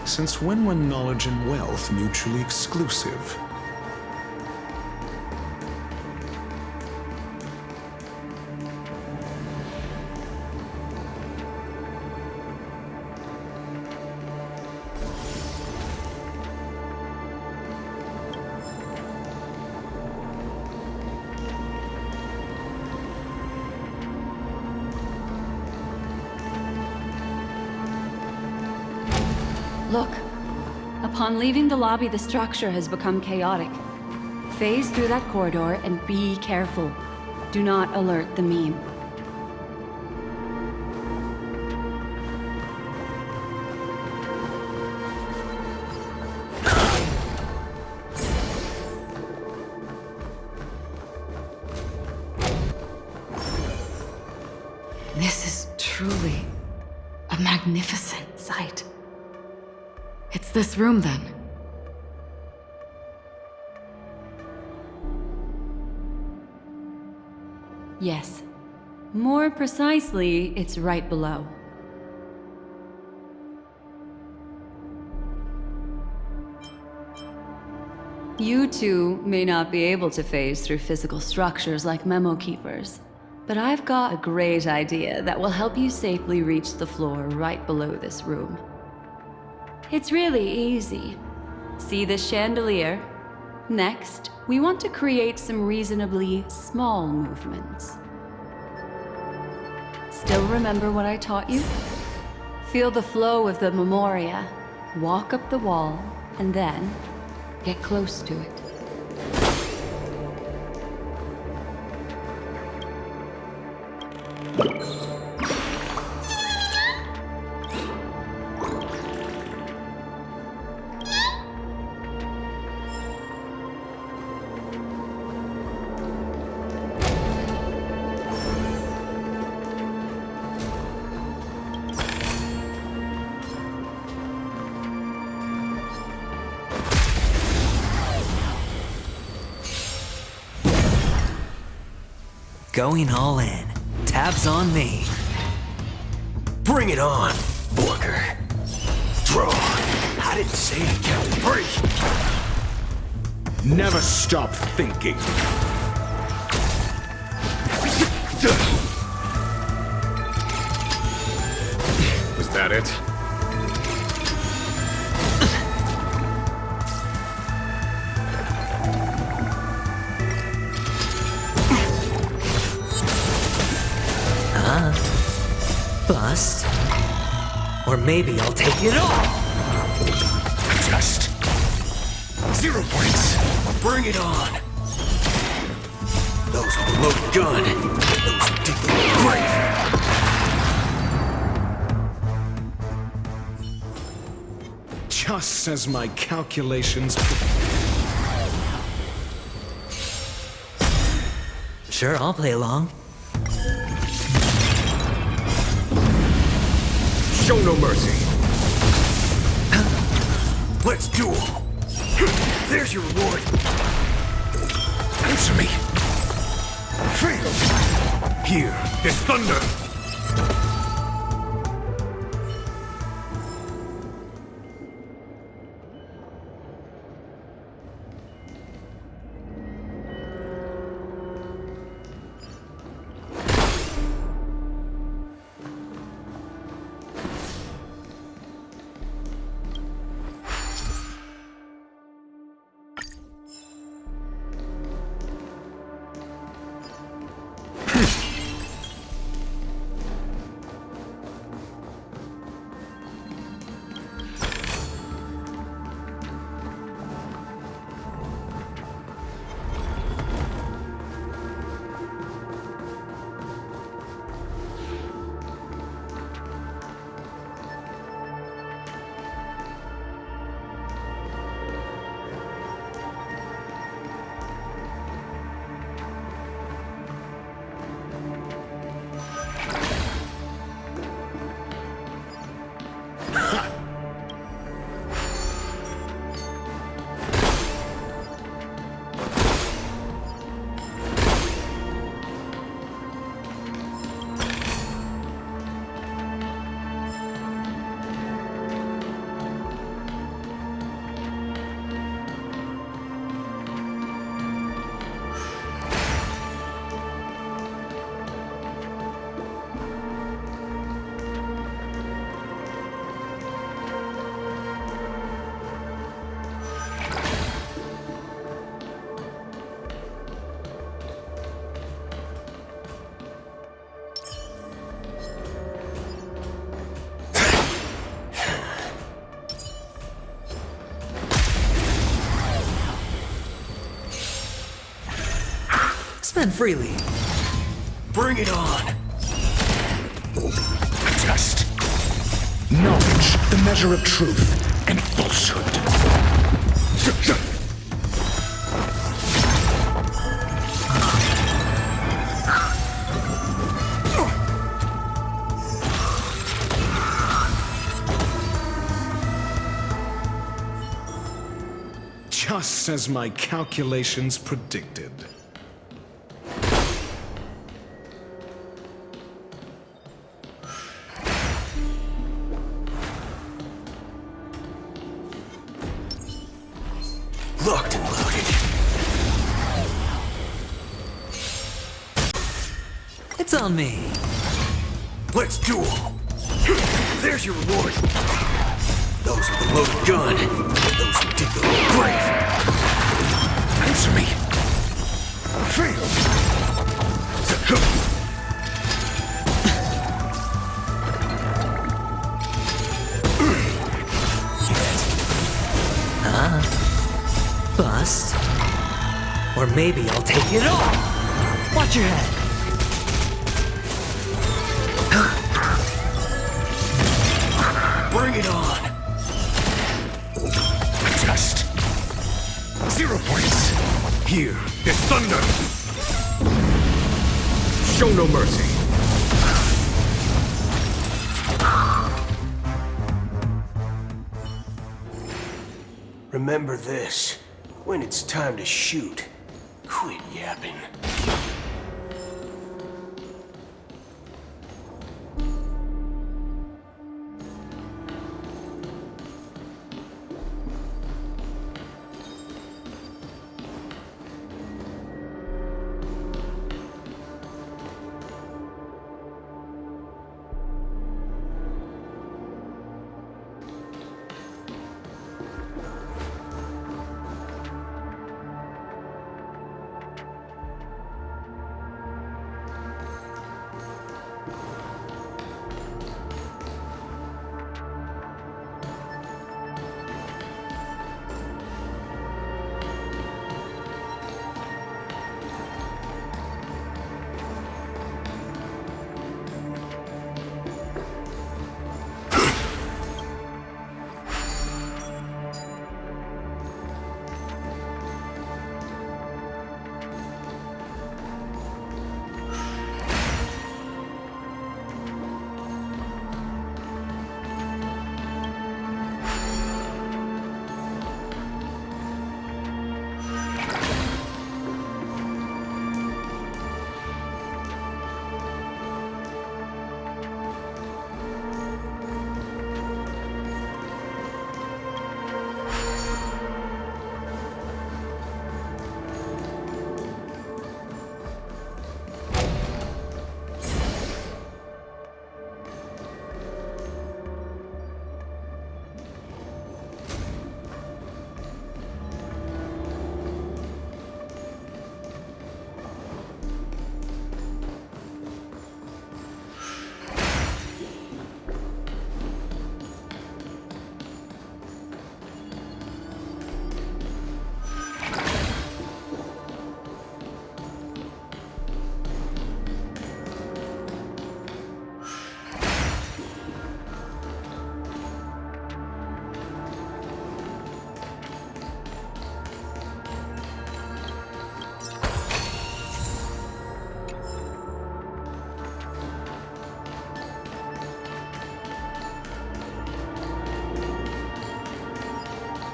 Since when were knowledge and wealth mutually exclusive? Look. Upon leaving the lobby, the structure has become chaotic. Phase through that corridor and be careful. Do not alert the meme. This is truly a magnificent sight. It's this room, then. Yes. More precisely, it's right below. You two may not be able to phase through physical structures like memo keepers, but I've got a great idea that will help you safely reach the floor right below this room. It's really easy. See this chandelier? Next, we want to create some reasonably small movements. Still remember what I taught you? Feel the flow of the memoria, walk up the wall, and then get close to it. Going all in. Tabs on me. Bring it on, Booker. Throw. I didn't say it, Captain. Break. Never stop thinking. Was that it? Bust. Or maybe I'll take it all. Just 0 points. Bring it on. Those with the loaded gun. Those who dig the grave. Just as my calculations... Sure, I'll play along. Show no mercy. Let's duel. There's your reward. Answer me. Fail. Here is thunder. Spend freely. Bring it on. Just Knowledge, the measure of truth and falsehood. Just as my calculations predicted. Locked and loaded. It's on me. Let's duel. There's your reward. Those with the loaded gun. Those who dig their own grave. Answer me. Fail. Bust. Or maybe I'll take it all. Watch your head. Bring it on. Just 0 points. Here is thunder. Show no mercy. Remember this. When it's time to shoot, quit yapping.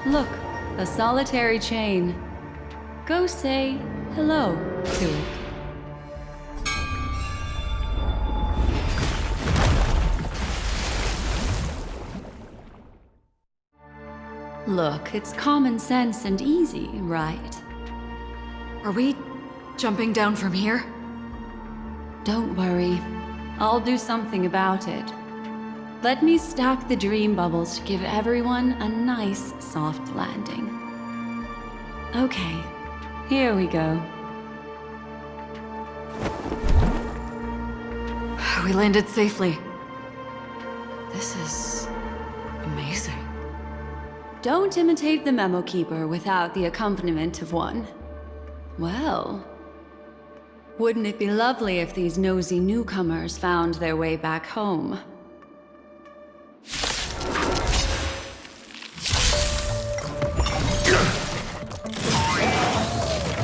Look, a solitary chain. Go say hello to it. Look, it's common sense and easy, right? Are we jumping down from here? Don't worry. I'll do something about it. Let me stack the dream bubbles to give everyone a nice, soft landing. Okay, here we go. We landed safely. This is amazing. Don't imitate the Memo Keeper without the accompaniment of one. Well, wouldn't it be lovely if these nosy newcomers found their way back home?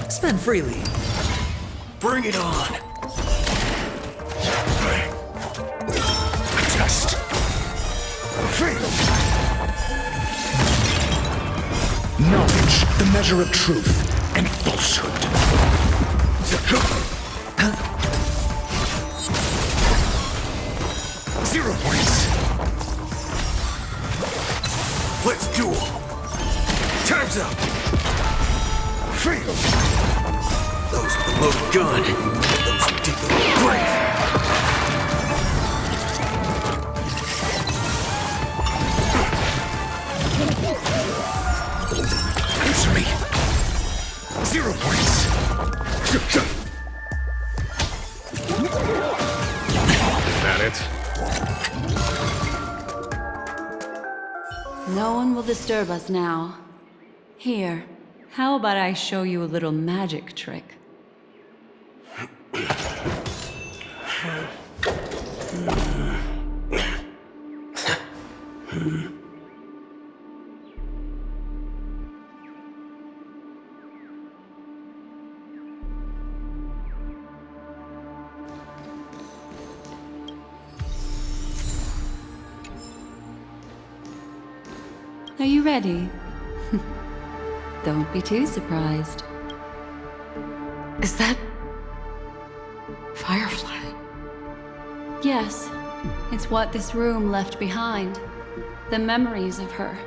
Spend freely. Bring it on. Just fail. Knowledge, the measure of truth and falsehood. 0 points. Let's duel. Time's up. Fail! Those with the loaded gun. Those who dig the grave. Answer me! 0 points! Is that it? No one will disturb us now. Here, how about I show you a little magic trick? Are you ready? Don't be too surprised. Is that... Firefly? Yes, it's what this room left behind. The memories of her.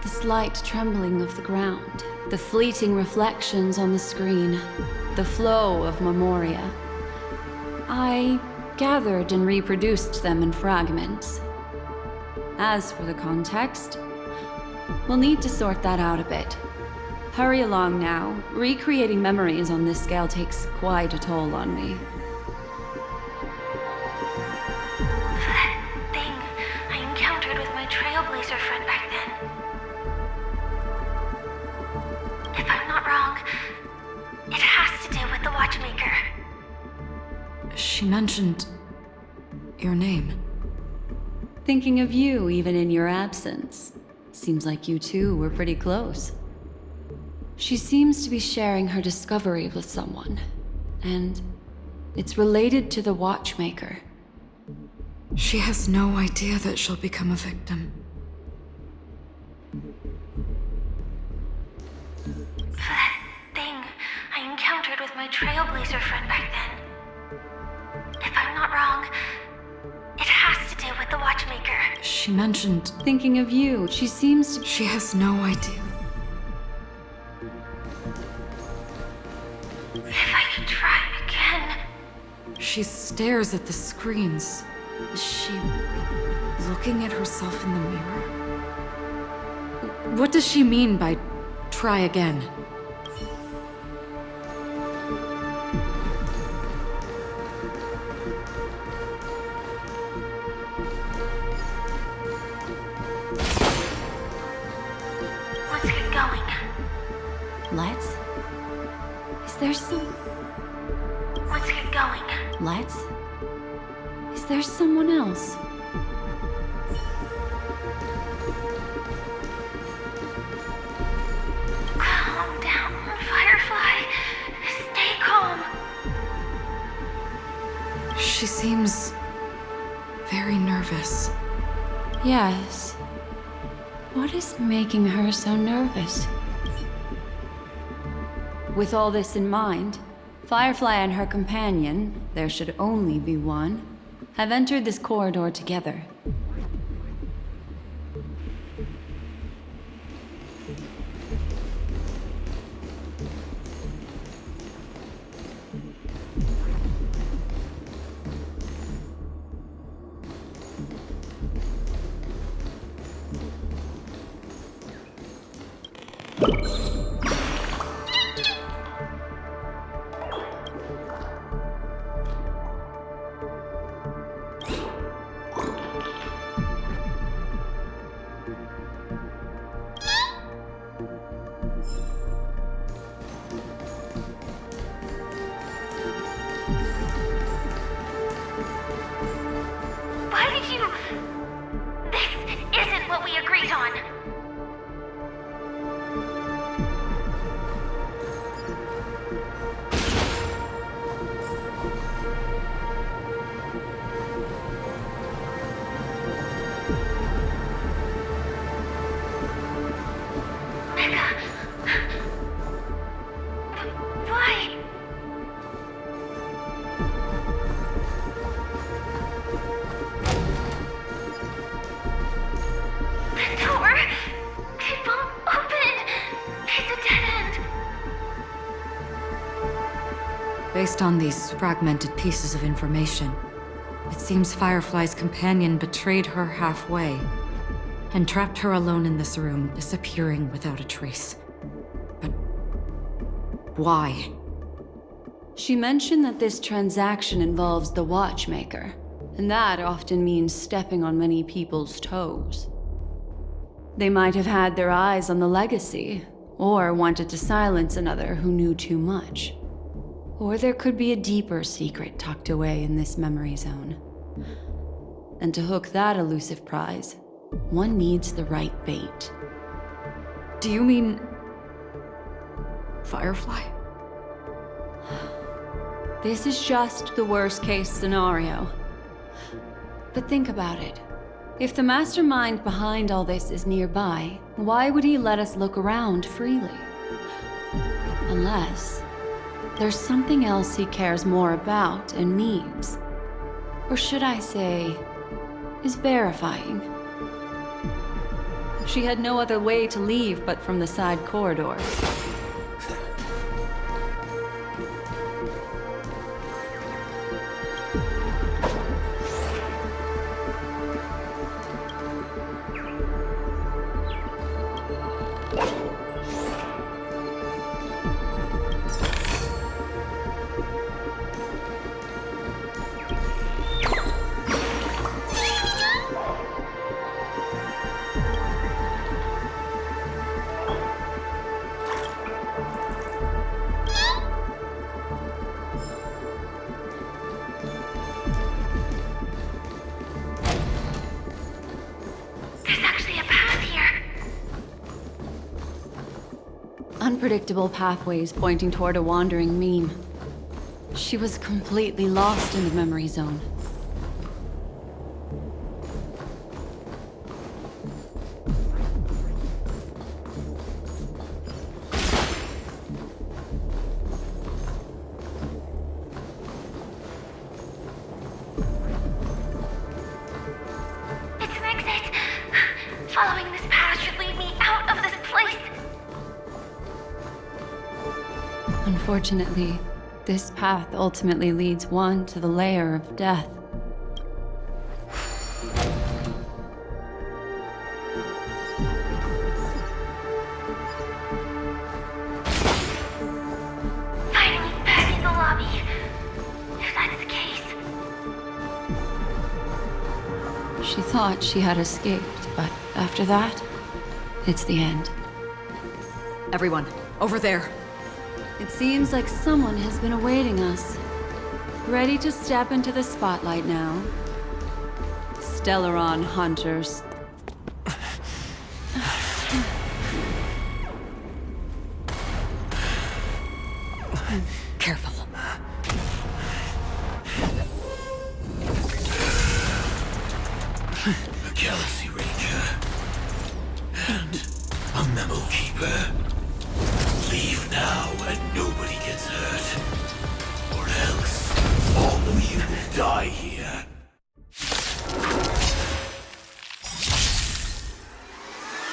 The slight trembling of the ground. The fleeting reflections on the screen. The flow of memoria. I gathered and reproduced them in fragments. As for the context, we'll need to sort that out a bit. Hurry along now. Recreating memories on this scale takes quite a toll on me. That thing I encountered with my Trailblazer friend back then. If I'm not wrong, it has to do with the Watchmaker. She mentioned... your name. Thinking of you even in your absence. Seems like you two were pretty close. She seems to be sharing her discovery with someone, and it's related to the Watchmaker. She has no idea that she'll become a victim. That thing I encountered with my Trailblazer friend back then. If I'm not wrong, it has to do with the Watchmaker. She mentioned... Thinking of you, she seems to... she has no idea. If I could try again. She stares at the screens. Is she looking at herself in the mirror? What does she mean by try again? Let's get going. Let's? Is there some... Let's get going. Let's? Is there someone else? Calm down, Firefly. Stay calm. She seems... very nervous. Yes. What is making her so nervous? With all this in mind, Firefly and her companion, there should only be one, have entered this corridor together. Based on these fragmented pieces of information, it seems Firefly's companion betrayed her halfway and trapped her alone in this room, disappearing without a trace. But why? She mentioned that this transaction involves the Watchmaker, and that often means stepping on many people's toes. They might have had their eyes on the legacy, or wanted to silence another who knew too much. Or there could be a deeper secret tucked away in this memory zone. And to hook that elusive prize, one needs the right bait. Do you mean... Firefly? This is just the worst-case scenario. But think about it. If the mastermind behind all this is nearby, why would he let us look around freely? Unless there's something else he cares more about and needs. Or should I say, is verifying. She had no other way to leave but from the side corridor. Unpredictable pathways pointing toward a wandering meme. She was completely lost in the memory zone. It's an exit. Following this path should lead me out of this place. Unfortunately, this path ultimately leads one to the lair of death. Finally back in the lobby. If that's the case. She thought she had escaped, but after that, it's the end. Everyone, over there. It seems like someone has been awaiting us. Ready to step into the spotlight now. Stellaron hunters. Careful. A Galaxy Ranger. And a Memo Keeper. Leave now and nobody gets hurt. Or else, all of you will die here.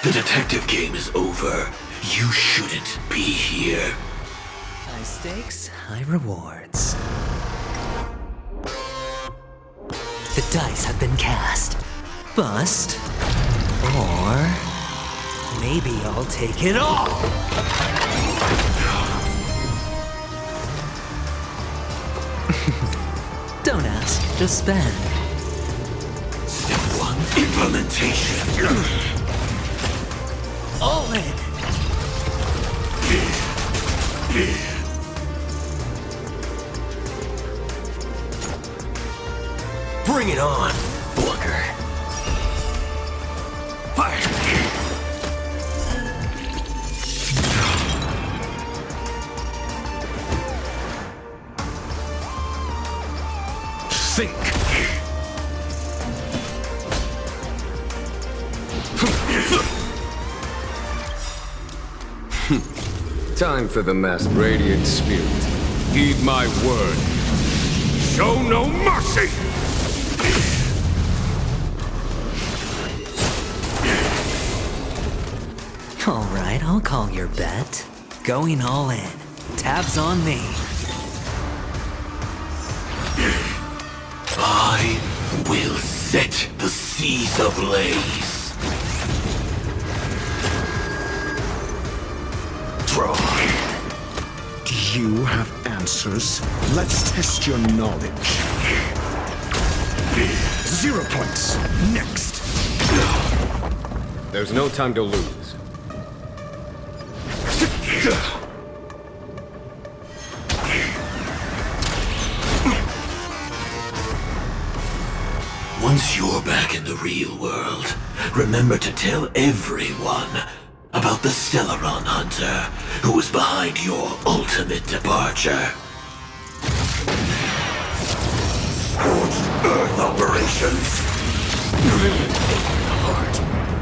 The detective game is over. You shouldn't be here. High stakes, high rewards. The dice have been cast. Bust. Or maybe I'll take it all. Don't ask, just spend. Step 1, implementation. All in. Bring it on, Booker. Fire! Sink! Time for the masked radiant spirit. Heed my word. Show no mercy! All right, I'll call your bet. Going all in. Tabs on me. I will set the seas ablaze. Draw. Do you have answers? Let's test your knowledge. 0 points. Next. There's no time to lose. Once you're back in the real world, remember to tell everyone about the Stellaron Hunter who was behind your ultimate departure. Scorched Earth operations.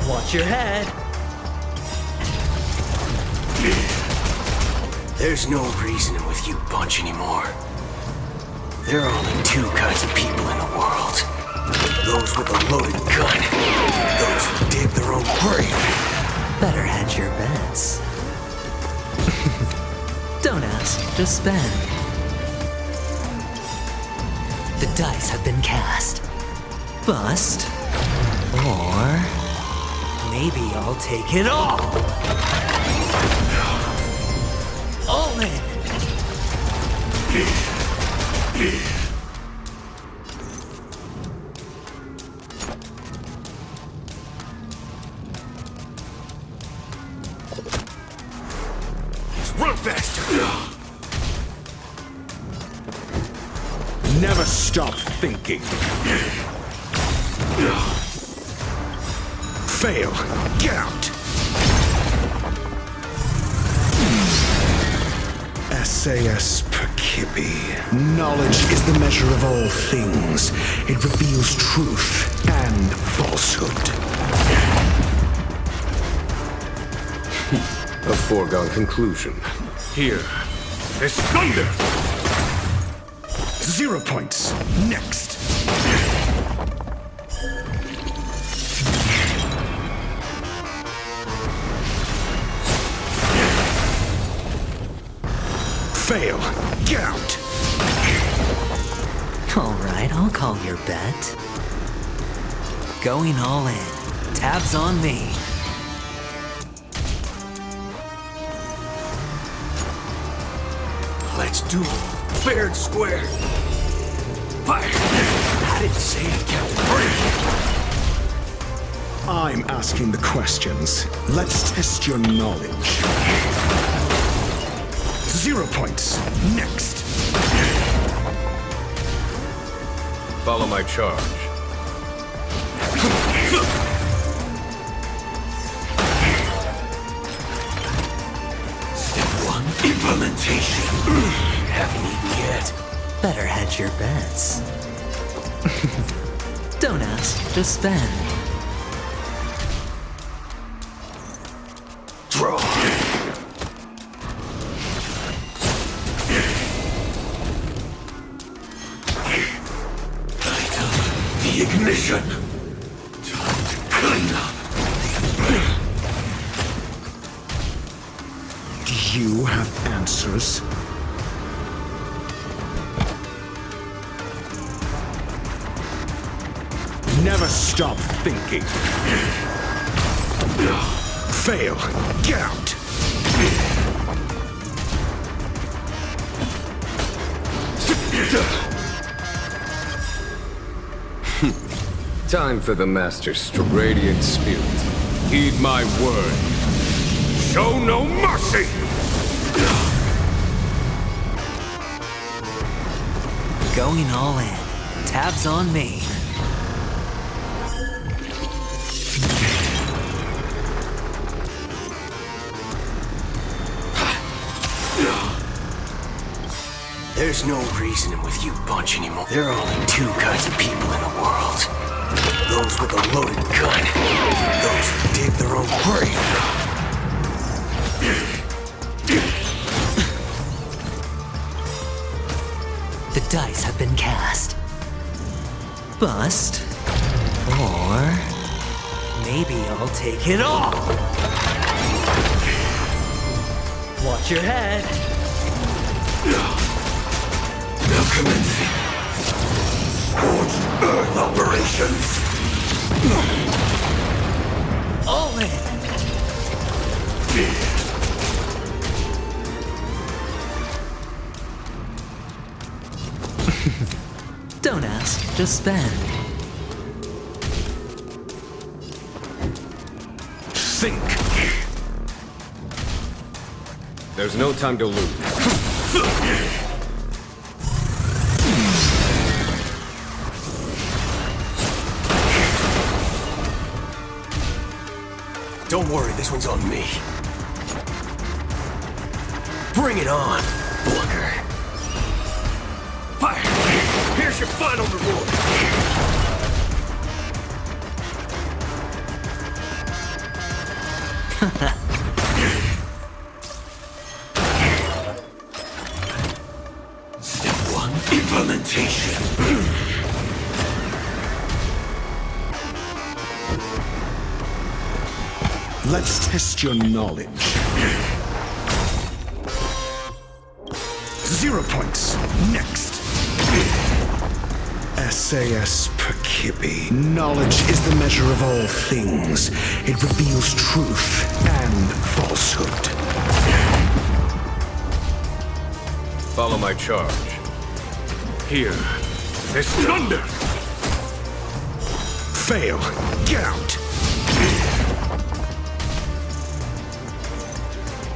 Watch your head. There's no reasoning with you bunch anymore. There are only two kinds of people in the world. Those with a loaded gun. Those who dig their own grave. Better hedge your bets. Don't ask, just spend. The dice have been cast. Bust. Or maybe I'll take it all. All in. Run faster! Never stop thinking. Fail. Get out. SAS Perkibi. Knowledge is the measure of all things. It reveals truth and falsehood. A foregone conclusion. Here is thunder! 0 points. Next. Fail. Get out. Alright, I'll call your bet. Going all in. Tabs on me. Let's do it. Fair and square. Fire! I didn't say I kept free. I'm asking the questions. Let's test your knowledge. 0 points. Next. Follow my charge. Step 1, implementation. Haven't eaten yet. Better hedge your bets. Don't ask, just spend. Draw. Light up the ignition. Time to clean up. Do you have answers? Never stop thinking. Fail. Get out. Time for the Master's radiant spirit. Heed my word. Show no mercy! Going all in. Tabs on me. There's no reasoning with you bunch anymore. There are only two kinds of people in the world. Those with a loaded gun. Those who dig their own grave. The dice have been cast. Bust. Or maybe I'll take it all. Watch your head. Now commencing. Scorched Earth operations! All in! Don't ask, just spend. Think. There's no time to lose. Don't worry, this one's on me. Bring it on, Booker. Fire! Here's your final reward. Step 1, implementation. Let's test your knowledge. 0 points. Next. SAS Perkibi. Knowledge is the measure of all things. It reveals truth and falsehood. Follow my charge. Here. There's thunder! Fail. Get out.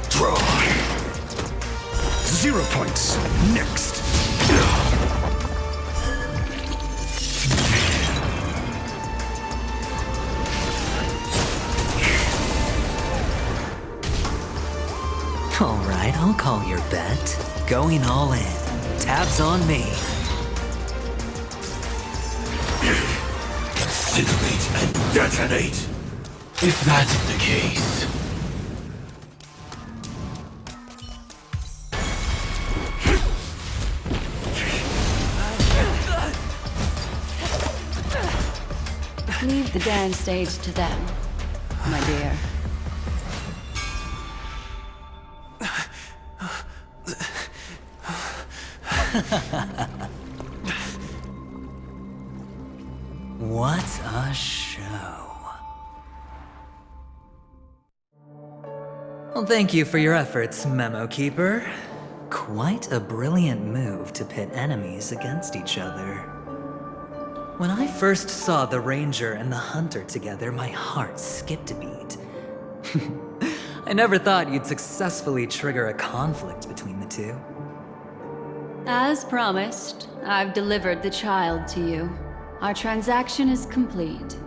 Draw. 0 points. Next. All right, I'll call your bet. Going all in. Tabs on me. Incinerate and detonate. If that's the case. Leave the dance stage to them, my dear. What a show. Well, thank you for your efforts, Memo Keeper. Quite a brilliant move to pit enemies against each other. When I first saw the Ranger and the Hunter together, my heart skipped a beat. I never thought you'd successfully trigger a conflict between the two. As promised, I've delivered the child to you. Our transaction is complete.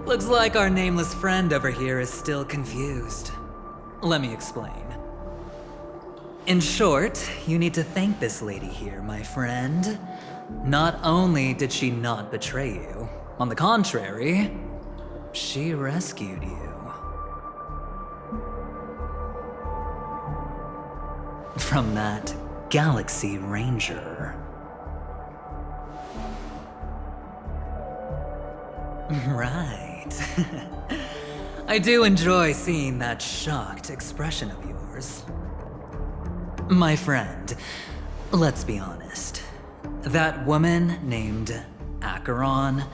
Looks like our nameless friend over here is still confused. Let me explain. In short, you need to thank this lady here, my friend. Not only did she not betray you, on the contrary, she rescued you. From that Galaxy Ranger. Right. I do enjoy seeing that shocked expression of yours. My friend, let's be honest. That woman named Acheron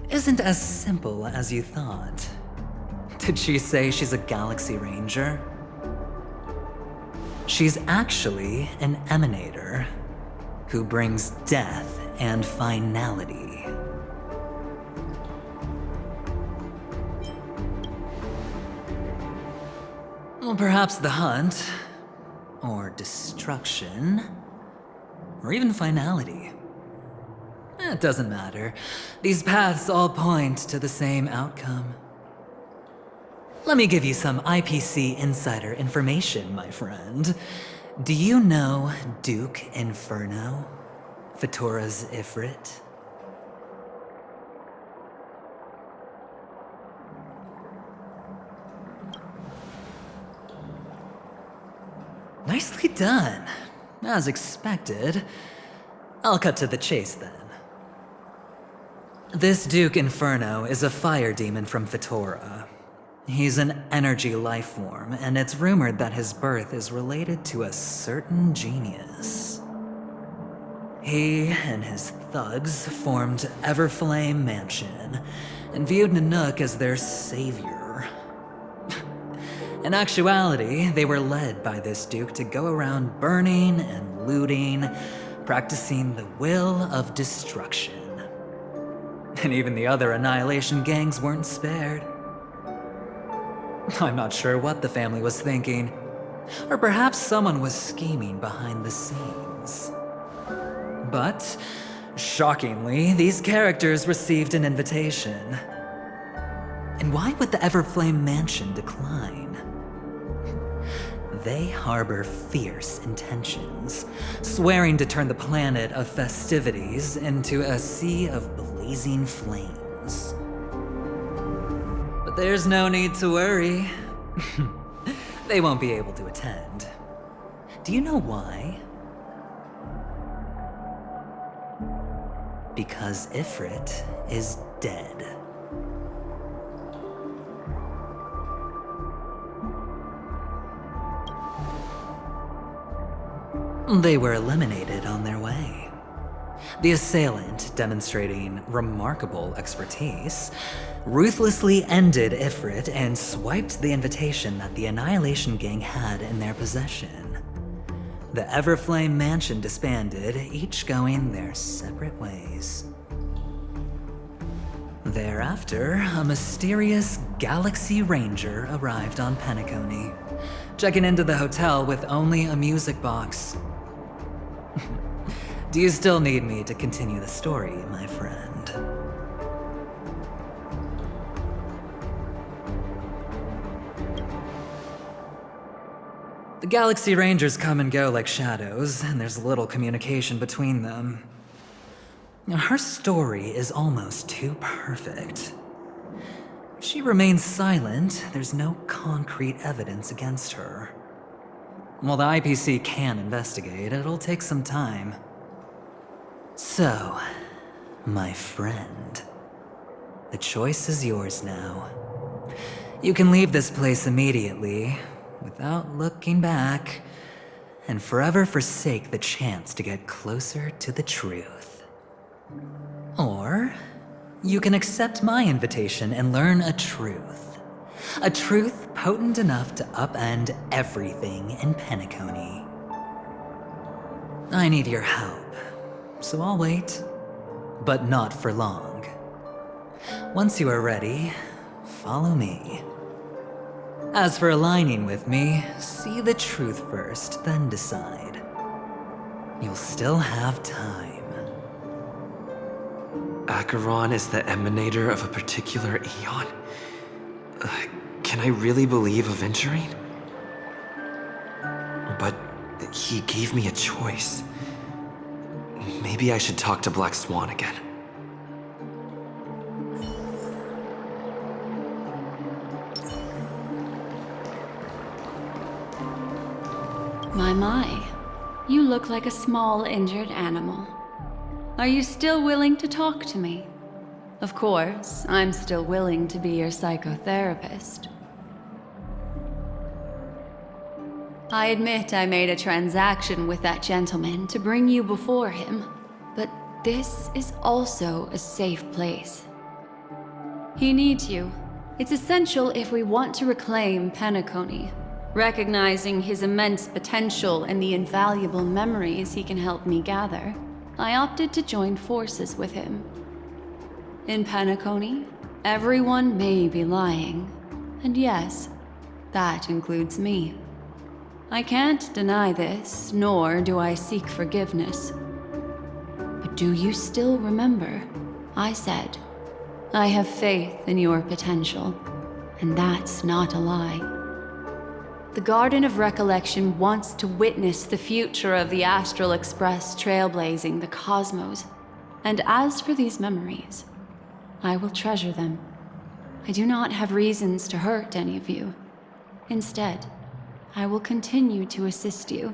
isn't as simple as you thought. Did she say she's a Galaxy Ranger? She's actually an emanator who brings death and finality. Well, perhaps the hunt, or destruction, or even finality. It doesn't matter. These paths all point to the same outcome. Let me give you some IPC insider information, my friend. Do you know Duke Inferno? Fatora's Ifrit? Nicely done. As expected. I'll cut to the chase then. This Duke Inferno is a fire demon from Vitora. He's an energy life form, and it's rumored that his birth is related to a certain genius. He and his thugs formed Everflame Mansion, and viewed Nanook as their savior. In actuality, they were led by this Duke to go around burning and looting, practicing the will of destruction. And even the other Annihilation gangs weren't spared. I'm not sure what the family was thinking. Or perhaps someone was scheming behind the scenes. But, shockingly, these characters received an invitation. And why would the Everflame Mansion decline? They harbor fierce intentions, swearing to turn the planet of festivities into a sea of blazing flames. But there's no need to worry. They won't be able to attend. Do you know why? Because Ifrit is dead. They were eliminated on their way. The assailant, demonstrating remarkable expertise, ruthlessly ended Ifrit and swiped the invitation that the Annihilation Gang had in their possession. The Everflame Mansion disbanded, each going their separate ways. Thereafter, a mysterious Galaxy Ranger arrived on Penacony, checking into the hotel with only a music box. Do you still need me to continue the story, my friend? The Galaxy Rangers come and go like shadows, and there's little communication between them. Her story is almost too perfect. If she remains silent, there's no concrete evidence against her. While the IPC can investigate, it'll take some time. So, my friend, the choice is yours now. You can leave this place immediately, without looking back, and forever forsake the chance to get closer to the truth. Or, you can accept my invitation and learn a truth. A truth potent enough to upend everything in Penacony. I need your help, so I'll wait, but not for long. Once you are ready, follow me. As for aligning with me, see the truth first, then decide. You'll still have time. Acheron is the emanator of a particular eon? Can I really believe Aventurine? But he gave me a choice. Maybe I should talk to Black Swan again. My. You look like a small, injured animal. Are you still willing to talk to me? Of course, I'm still willing to be your psychotherapist. I admit I made a transaction with that gentleman to bring you before him, but this is also a safe place. He needs you. It's essential if we want to reclaim Penacony. Recognizing his immense potential and the invaluable memories he can help me gather, I opted to join forces with him. In Penacony, everyone may be lying, and yes, that includes me. I can't deny this, nor do I seek forgiveness. But do you still remember? I said, I have faith in your potential, and that's not a lie. The Garden of Recollection wants to witness the future of the Astral Express trailblazing the cosmos. And as for these memories, I will treasure them. I do not have reasons to hurt any of you. Instead, I will continue to assist you.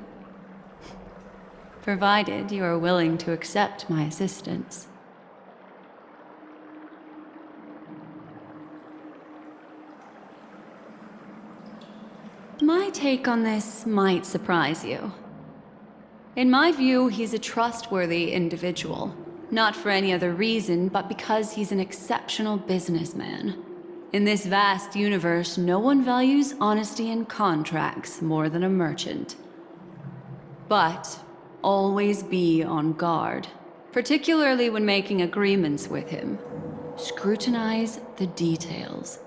Provided you are willing to accept my assistance. My take on this might surprise you. In my view, he's a trustworthy individual. Not for any other reason, but because he's an exceptional businessman. In this vast universe, no one values honesty in contracts more than a merchant. But always be on guard, particularly when making agreements with him. Scrutinize the details.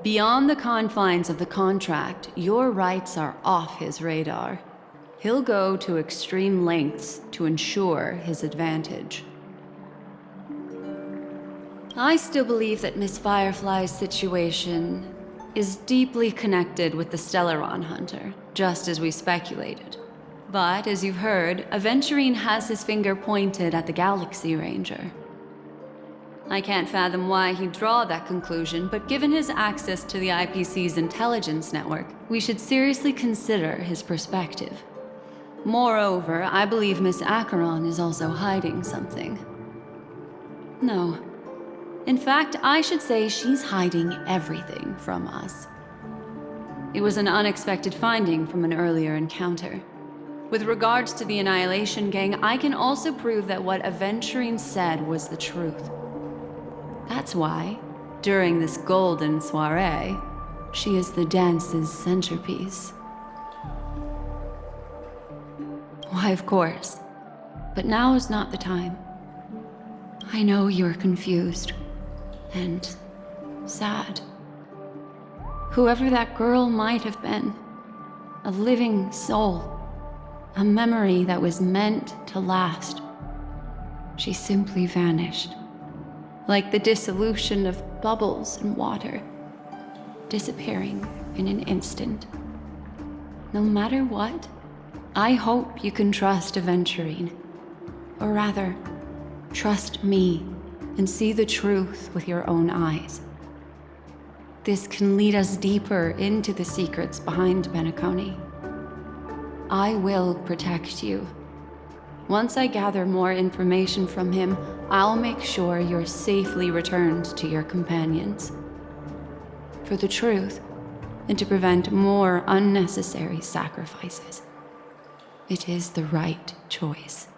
Beyond the confines of the contract, your rights are off his radar. He'll go to extreme lengths to ensure his advantage. I still believe that Miss Firefly's situation is deeply connected with the Stellaron Hunter, just as we speculated. But, as you've heard, Aventurine has his finger pointed at the Galaxy Ranger. I can't fathom why he'd draw that conclusion, but given his access to the IPC's intelligence network, we should seriously consider his perspective. Moreover, I believe Miss Acheron is also hiding something. No. In fact, I should say she's hiding everything from us. It was an unexpected finding from an earlier encounter. With regards to the Annihilation Gang, I can also prove that what Aventurine said was the truth. That's why, during this golden soiree, she is the dance's centerpiece. Why, of course. But now is not the time. I know you're confused. And sad. Whoever that girl might have been, a living soul, a memory that was meant to last. She simply vanished, like the dissolution of bubbles in water, disappearing in an instant. No matter what, I hope you can trust Aventurine. Or rather, trust me and see the truth with your own eyes. This can lead us deeper into the secrets behind Penacony. I will protect you. Once I gather more information from him, I'll make sure you're safely returned to your companions. For the truth, and to prevent more unnecessary sacrifices. It is the right choice.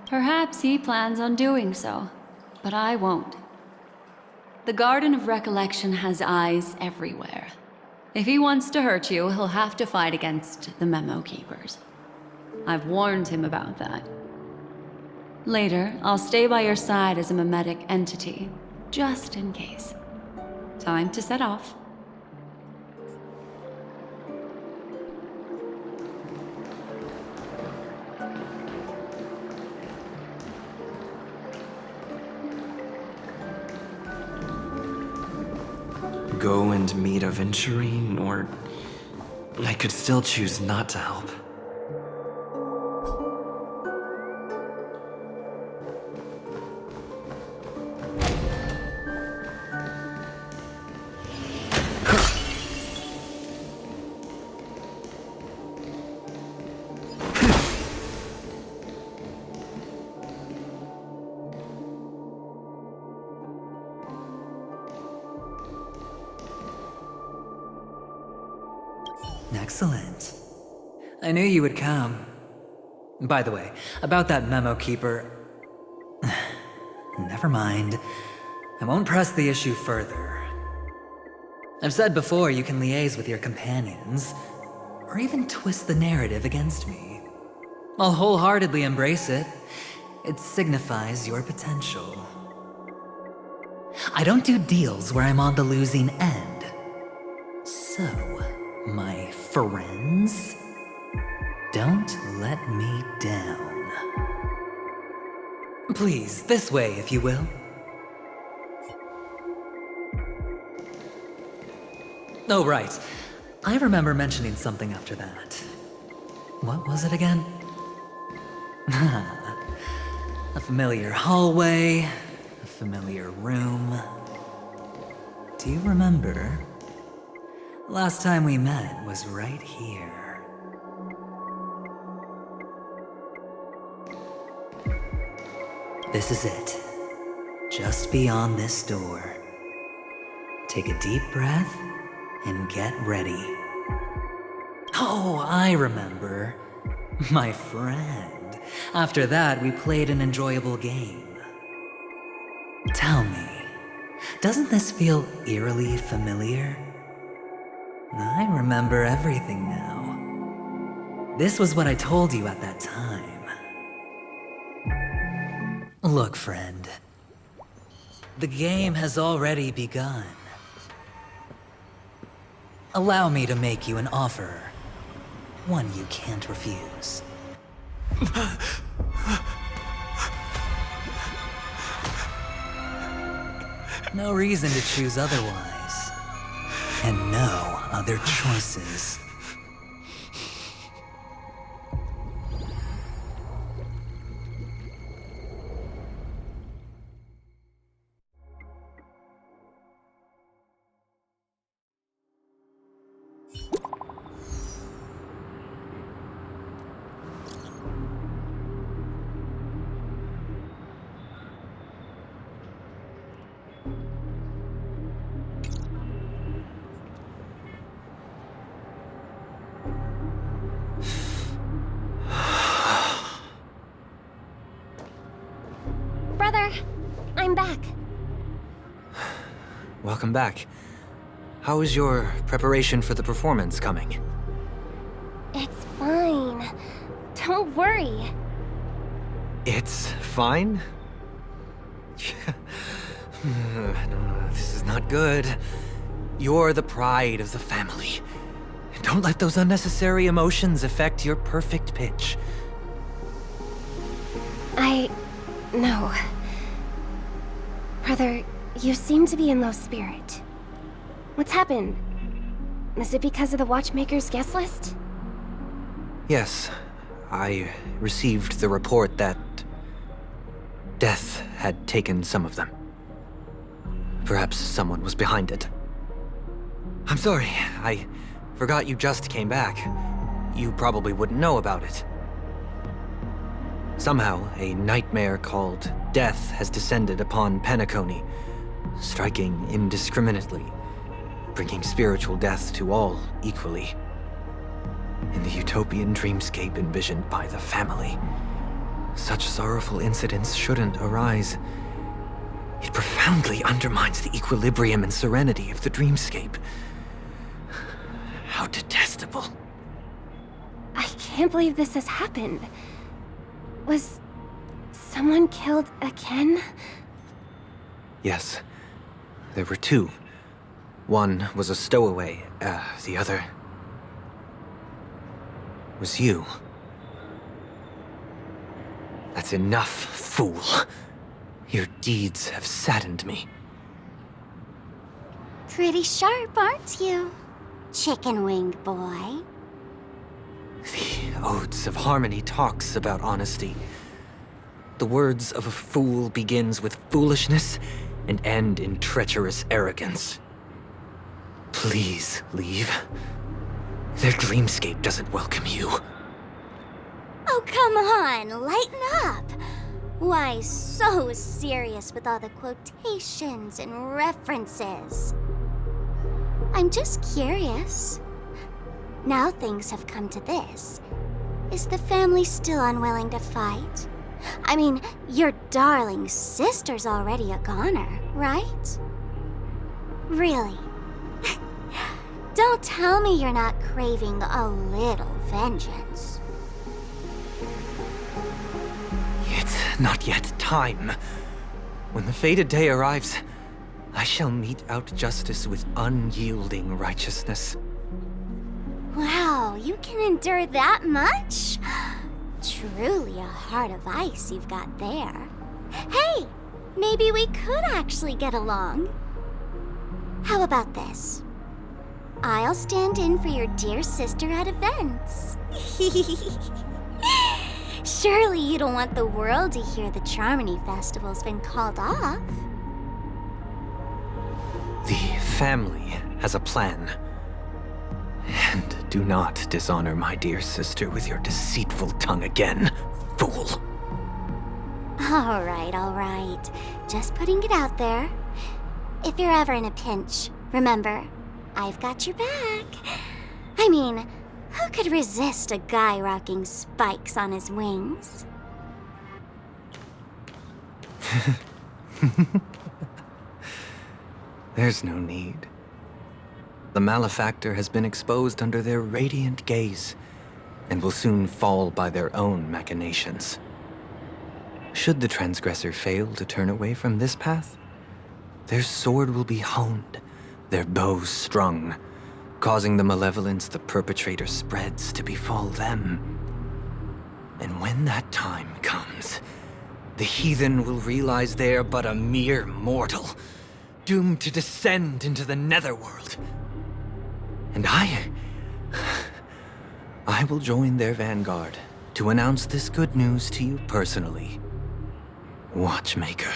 Perhaps he plans on doing so, but I won't. The Garden of Recollection has eyes everywhere. If he wants to hurt you, he'll have to fight against the Memo Keepers. I've warned him about that. Later, I'll stay by your side as a mimetic entity, just in case. Time to set off. Go and meet Aventurine, or I could still choose not to help. Excellent. I knew you would come. By the way, about that memo keeper... Never mind. I won't press the issue further. I've said before you can liaise with your companions, or even twist the narrative against me. I'll wholeheartedly embrace it. It signifies your potential. I don't do deals where I'm on the losing end. So, my friends, don't let me down. Please, this way, if you will. Oh, right. I remember mentioning something after that. What was it again? A familiar hallway, a familiar room. Do you remember? Last time we met was right here. This is it. Just beyond this door. Take a deep breath and get ready. Oh, I remember. My friend. After that, we played an enjoyable game. Tell me, doesn't this feel eerily familiar? I remember everything now. This was what I told you at that time. Look, friend. The game has already begun. Allow me to make you an offer. One you can't refuse. No reason to choose otherwise. And no other choices. Brother, I'm back. Welcome back. How is your preparation for the performance coming? It's fine. Don't worry. It's fine? No, this is not good. You're the pride of the family. Don't let those unnecessary emotions affect your perfect pitch. No. Brother, you seem to be in low spirit. What's happened? Is it because of the Watchmaker's guest list? Yes, I received the report that death had taken some of them. Perhaps someone was behind it. I'm sorry, I forgot you just came back. You probably wouldn't know about it. Somehow, a nightmare called Death has descended upon Penacony, striking indiscriminately, bringing spiritual death to all equally. In the utopian dreamscape envisioned by the family, such sorrowful incidents shouldn't arise. It profoundly undermines the equilibrium and serenity of the dreamscape. How detestable. I can't believe this has happened. Was someone killed again? Yes, there were two. One was a stowaway, the other was you. That's enough, fool. Your deeds have saddened me. Pretty sharp, aren't you, chicken wing boy? The Odes of Harmony talks about honesty. The words of a fool begins with foolishness and end in treacherous arrogance. Please leave. Their dreamscape doesn't welcome you. Oh, come on, lighten up. Why so serious with all the quotations and references? I'm just curious. Now things have come to this. Is the family still unwilling to fight? I mean, your darling sister's already a goner, right? Really? Don't tell me you're not craving a little vengeance. It's not yet time. When the fated day arrives, I shall mete out justice with unyielding righteousness. Wow, you can endure that much? Truly a heart of ice you've got there. Hey, maybe we could actually get along. How about this? I'll stand in for your dear sister at events. Surely you don't want the world to hear the Charmony Festival's been called off. The family has a plan. And do not dishonor my dear sister with your deceitful tongue again, fool. All right. Just putting it out there. If you're ever in a pinch, Remember, I've got your back. I mean, who could resist a guy rocking spikes on his wings? There's no need. The malefactor has been exposed under their radiant gaze, and will soon fall by their own machinations. Should the transgressor fail to turn away from this path, their sword will be honed, their bow strung, causing the malevolence the perpetrator spreads to befall them. And when that time comes, the heathen will realize they're but a mere mortal, doomed to descend into the netherworld. And I will join their vanguard to announce this good news to you personally, Watchmaker.